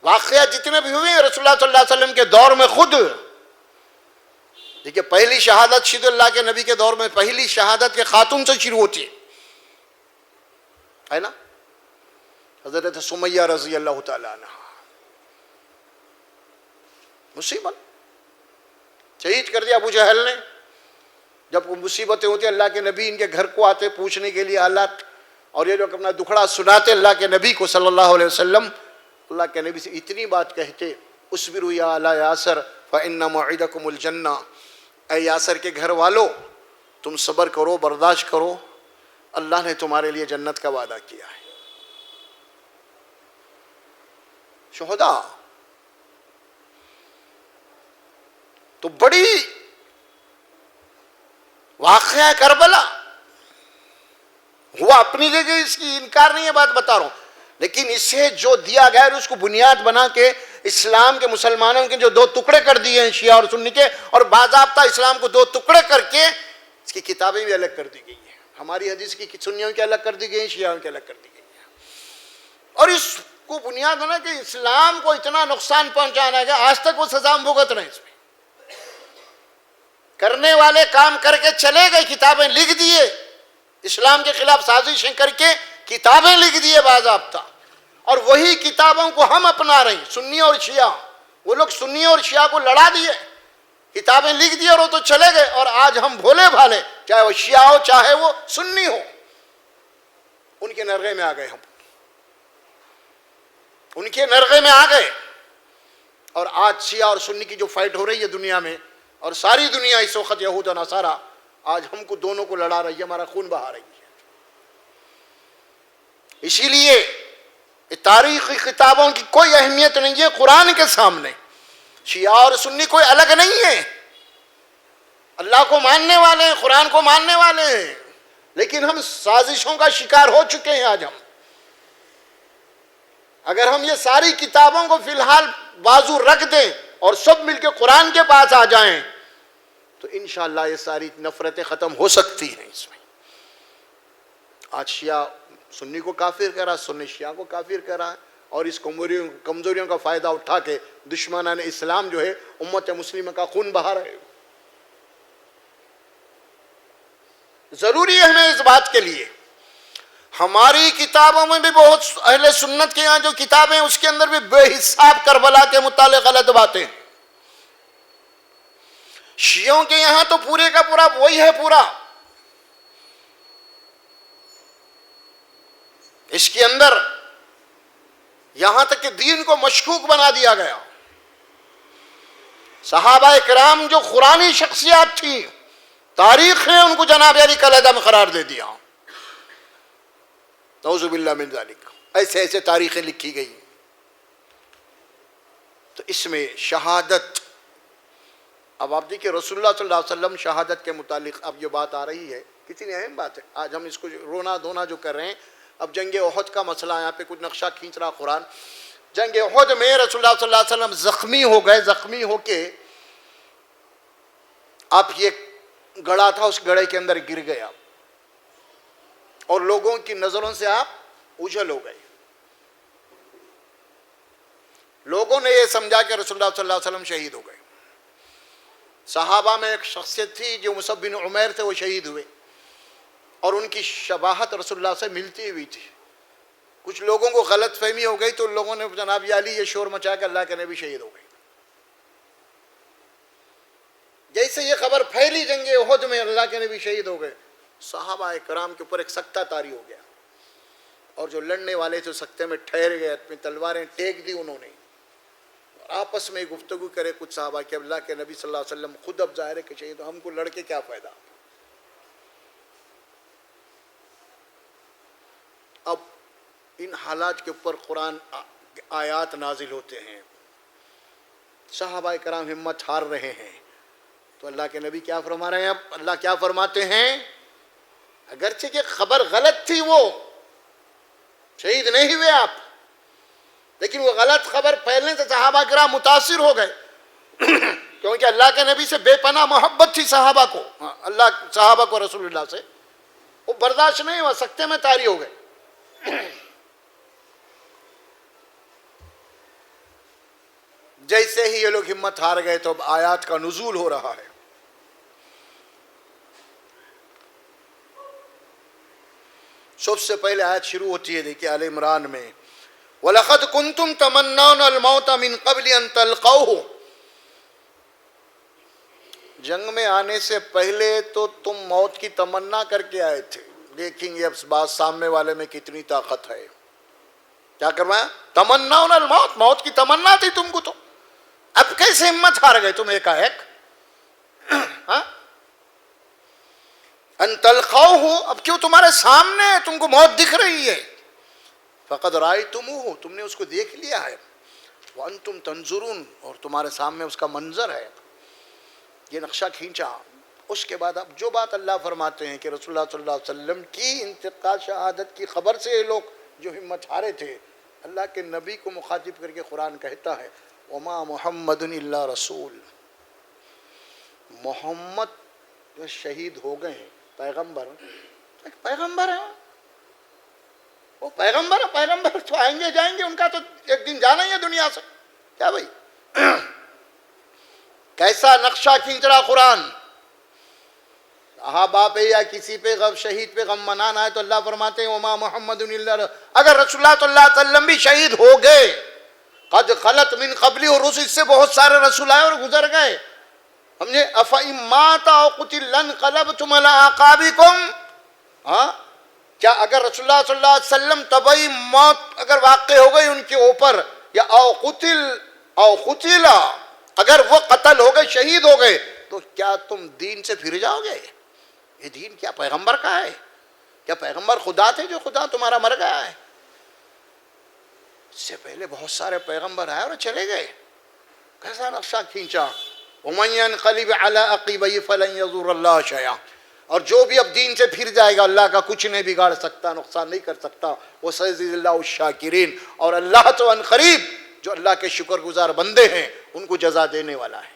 واقعات جتنے بھی ہوئے ہیں رسول اللہ صلی اللہ علیہ وسلم کے دور میں خود دیکھیے پہلی شہادت شہید اللہ کے نبی کے دور میں پہلی شہادت کے خاتون سے شروع ہوتی ہے نا، حضرت سمیہ رضی اللہ تعالیٰ عنہ، مصیبت شہید کر دیا ابو جہل نے. جب مصیبتیں ہوتی اللہ کے نبی ان کے گھر کو آتے پوچھنے کے لیے حالات، اور یہ لوگ اپنا دکھڑا سناتے اللہ کے نبی کو صلی اللہ علیہ وسلم. اللہ کے نبی سے اتنی بات کہتے، اصبروا یا آل یاسر فإن موعدکم الجنہ، اے یاسر کے گھر والو تم صبر کرو، برداشت کرو، اللہ نے تمہارے لیے جنت کا وعدہ کیا ہے. شہداء تو بڑی واقعہ کربلا ہوا اپنی جگہ، اس کی انکار نہیں ہے، بات بتا رہا ہوں، لیکن اسے جو دیا گیا ہے اس کو بنیاد بنا کے اسلام کے مسلمانوں کے جو دو ٹکڑے کر دیے ہیں شیعہ اور سنی کے، اور باضابطہ اسلام کو دو ٹکڑے کر کے اس کی کتابیں بھی الگ کر دی گئی ہیں. ہماری حدیث کی سنیوں کی الگ کر دی گئی ہیں، شیعوں کی الگ کر دی گئی ہیں. اور اس کو بنیاد بنا کہ اسلام کو اتنا نقصان پہنچانا ہے کہ آج تک وہ سزا بھگت رہے ہیں. اس میں کرنے والے کام کر کے چلے گئے، کتابیں لکھ دیے، اسلام کے خلاف سازشیں کر کے کتابیں لکھ دیے باضابطہ، اور وہی کتابوں کو ہم اپنا رہے ہیں سنی اور شیعہ. وہ لوگ سنی اور شیعہ کو لڑا دیے، کتابیں لکھ دی اور وہ تو چلے گئے، اور آج ہم بھولے بھالے، چاہے وہ شیعہ ہو چاہے وہ سنی ہو، ان کے نرغے میں آ گئے، ہم ان کے نرغے میں آ گئے. اور آج شیعہ اور سنی کی جو فائٹ ہو رہی ہے دنیا میں، اور ساری دنیا اس وقت یہود و نصارہ آج ہم کو دونوں کو لڑا رہی ہے، ہمارا خون بہا رہی ہے. اسی لیے تاریخی کتابوں کی کوئی اہمیت نہیں ہے قرآن کے سامنے. شیعہ اور سنی کوئی الگ نہیں ہے، اللہ کو ماننے والے ہیں، قرآن کو ماننے والے ہیں، لیکن ہم سازشوں کا شکار ہو چکے ہیں. آج ہم اگر ہم یہ ساری کتابوں کو فی الحال بازو رکھ دیں اور سب مل کے قرآن کے پاس آ جائیں تو انشاءاللہ یہ ساری نفرتیں ختم ہو سکتی ہیں. اس میں آج شیعہ سنی کو کافر کرا، سنی شیعہ کو کافر کرا، اور اس کمزوریوں کا فائدہ اٹھا کے دشمنان اسلام جو ہے امت مسلمہ کا خون بہا رہے. ضروری ہے ہمیں اس بات کے لیے، ہماری کتابوں میں بھی بہت اہل سنت کے یہاں جو کتابیں اس کے اندر بھی بے حساب کربلا کے متعلق غلط باتیں. شیعوں کے یہاں تو پورے کا پورا وہی ہے پورا، اس کے اندر یہاں تک کہ دین کو مشکوک بنا دیا گیا. صحابہ کرام جو قرآنی شخصیات تھی، تاریخ نے ان کو جناب علی کا علیحدہ میں قرار دے دیا. نعوذ باللہ من ذالک، ایسے ایسے تاریخیں لکھی گئی. تو اس میں شہادت، اب آپ دیکھیں رسول اللہ صلی اللہ علیہ وسلم شہادت کے متعلق اب یہ بات آ رہی ہے، کتنی اہم بات ہے. آج ہم اس کو رونا دھونا جو کر رہے ہیں، اب جنگ احد کا مسئلہ یہاں پہ کچھ نقشہ کھینچ رہا قرآن. جنگ احد میں رسول اللہ صلی اللہ علیہ وسلم زخمی ہو گئے، زخمی ہو کے آپ یہ گڑھا تھا اس گڑھے کے اندر گر گیا اور لوگوں کی نظروں سے آپ اوجھل ہو گئے. لوگوں نے یہ سمجھا کہ رسول اللہ صلی اللہ علیہ وسلم شہید ہو گئے. صحابہ میں ایک شخصیت تھی جو مصعب بن عمیر تھے، وہ شہید ہوئے اور ان کی شباہت رسول اللہ سے ملتی ہوئی تھی. کچھ لوگوں کو غلط فہمی ہو گئی تو لوگوں نے جناب علی یہ شور مچا کہ اللہ کے نبی شہید ہو گئے. جیسے یہ خبر پھیلی جنگ احد میں اللہ کے نبی شہید ہو گئے، صحابہ کرام کے اوپر ایک سکتہ طاری ہو گیا، اور جو لڑنے والے تھے سکتے میں ٹھہر گئے، اپنی تلواریں ٹیک دی انہوں نے. آپس میں گفتگو کرے کچھ صحابہ کہ اللہ کے نبی صلی اللہ علیہ وسلم خود اب ظاہر ہے کہ شہید ہو، ہم کو لڑ کے کیا فائدہ. اب ان حالات کے اوپر قرآن آیات نازل ہوتے ہیں، صحابہ کرام ہمت ہار رہے ہیں، تو اللہ کے نبی کیا فرما رہے ہیں؟ اب اللہ کیا فرماتے ہیں؟ اگرچہ کہ خبر غلط تھی، وہ شہید نہیں ہوئے آپ، لیکن وہ غلط خبر پھیلنے سے صحابہ کرام متاثر ہو گئے کیونکہ اللہ کے نبی سے بے پناہ محبت تھی صحابہ کو، صحابہ کو رسول اللہ سے، وہ برداشت نہیں ہوا، سکتے میں طاری ہو گئے. جیسے ہی یہ لوگ ہمت ہار گئے تو اب آیات کا نزول ہو رہا ہے. سب سے پہلے آیت شروع ہوتی ہے دیکھیے آل عمران میں وَلَقَدْ كُنْتُمْ تَمَنَّوْنَ الْمَوْتَ مِنْ قَبْلِ أَنْ تَلْقَوْهُ. جنگ میں آنے سے پہلے تو تم موت کی تمنا کر کے آئے تھے. دیکھیں گے اب بات سامنے والے میں کتنی طاقت ہے. کیا کروایا؟ تمناؤن الموت، موت کی تمنا تھی تم کو، تو اب کیسے ہمت ہار گئے تم ایک ان تلقوہ، اب کیوں تمہارے سامنے تم کو موت دکھ رہی ہے. فقد رأیتموہ، تم نے اس کو دیکھ لیا ہے. وانتم تنظرون، اور تمہارے سامنے اس کا منظر ہے. یہ نقشہ کھینچا. اس کے بعد اب جو بات اللہ فرماتے ہیں کہ رسول اللہ صلی اللہ علیہ وسلم کی انتقال شہادت کی خبر سے یہ لوگ جو ہمت ہارے تھے، اللہ کے نبی کو مخاطب کر کے قرآن کہتا ہے وما محمد الا رسول. محمد جو شہید ہو گئے ہیں، پیغمبر ہے، وہ پیغمبر تو آئیں گے جائیں گے، ان کا تو ایک دن جانا ہی ہے دنیا سے. کیا بھائی کیسا نقشہ کھینچ رہا قرآن. صحابہ پہ یا کسی پہ غم، شہید پہ غم منانا ہے تو اللہ فرماتے ہیں وما محمد الا رسول. اگر رسول اللہ صلی اللہ علیہ وسلم بھی شہید ہو گئے، قد خلت من قبلی الرسل، اس سے بہت سارے رسول آئے اور گزر گئے. سمجھے؟ افئن مات او قتل انقلبتم علی اعقابکم. کیا اگر رسول اللہ صلی اللہ علیہ وسلم طبعی موت اگر واقع ہو گئی ان کے اوپر، یا او قتل اگر وہ قتل ہو گئے، شہید ہو گئے، تو کیا تم دین سے پھر جاؤ گے؟ یہ دین کیا پیغمبر کا ہے؟ کیا پیغمبر خدا تھے جو خدا تمہارا مر گیا ہے؟ اس سے پہلے بہت سارے پیغمبر آئے اور چلے گئے. کیسا نقشہ کھینچا. وَمَن يَنْقَلِبْ عَلَىٰ عَقِبَيْهِ فَلَن يَضُرَّ اللَّهَ شَيْئًا. اور جو بھی اب دین سے پھر جائے گا اللہ کا کچھ نہیں بگاڑ سکتا، نقصان نہیں کر سکتا. وَسَيَجْزِي اللَّهُ الشَّاكِرِينَ. اور اللہ تو ان قریب جو اللہ کے شکر گزار بندے ہیں ان کو جزا دینے والا ہے.